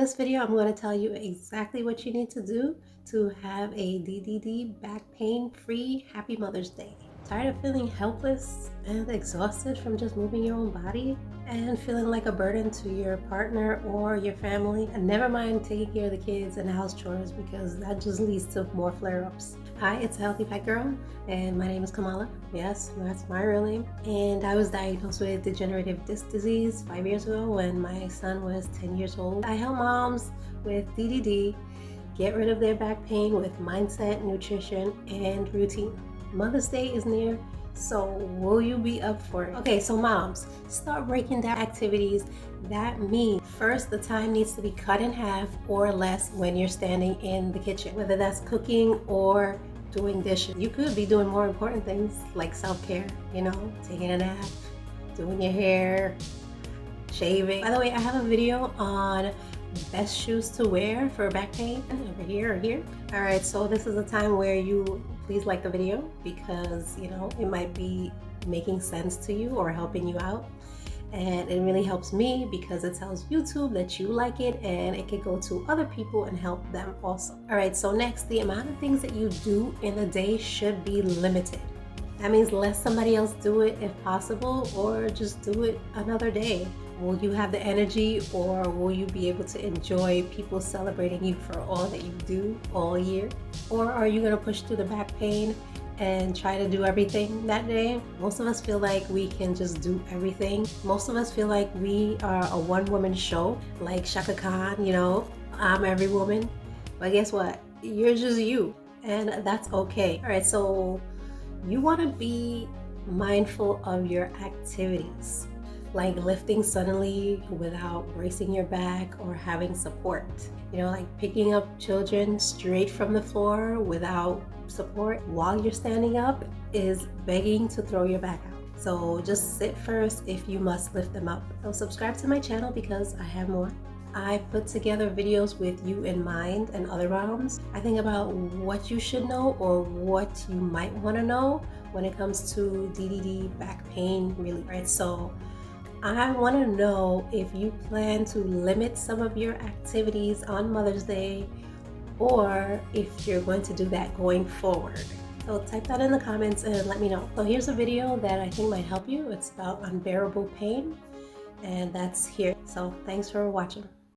this video, I'm going to tell you exactly what you need to do to have a DDD back pain free Happy Mother's Day. Tired of feeling helpless and exhausted from just moving your own body and feeling like a burden to your partner or your family? And never mind taking care of the kids and house chores, because that just leads to more flare-ups. Hi, it's a Healthy Fat Girl, and my name is Kamalla. Yes, that's my real name. And I was diagnosed with degenerative disc disease 5 years ago when my son was 10 years old. I help moms with DDD get rid of their back pain with mindset, nutrition, and routine. Mother's Day is near, so will you be up for it? Okay, so moms, start breaking down activities that mean first, the time needs to be cut in half or less when you're standing in the kitchen, whether that's cooking or doing dishes. You could be doing more important things like self-care, taking a nap, doing your hair, shaving. By the way, I have a video on best shoes to wear for back pain over here or here. All right, so this is a time where you please like the video, because it might be making sense to you or helping you out, and it really helps me because it tells YouTube that you like it and it could go to other people and help them also. All right, so next, the amount of things that you do in a day should be limited. That means let somebody else do it if possible, or just do it another day. Will you have the energy, or will you be able to enjoy people celebrating you for all that you do all year? Or are you going to push through the back pain and try to do everything that day? Most of us feel like we can just do everything. Most of us feel like we are a one-woman show, like Shaka Khan, I'm every woman. But guess what? You're just you, and that's okay. All right, so you want to be mindful of your activities, like lifting suddenly without bracing your back or having support. Like picking up children straight from the floor without support while you're standing up is begging to throw your back out. So just sit first if you must lift them up. So subscribe to my channel because I have more. I put together videos with you in mind and other moms. I think about what you should know or what you might want to know when it comes to DDD back pain relief. Right? So I want to know if you plan to limit some of your activities on Mother's Day, or if you're going to do that going forward. So type that in the comments and let me know. So here's a video that I think might help you. It's about unbearable pain, and that's here. So thanks for watching.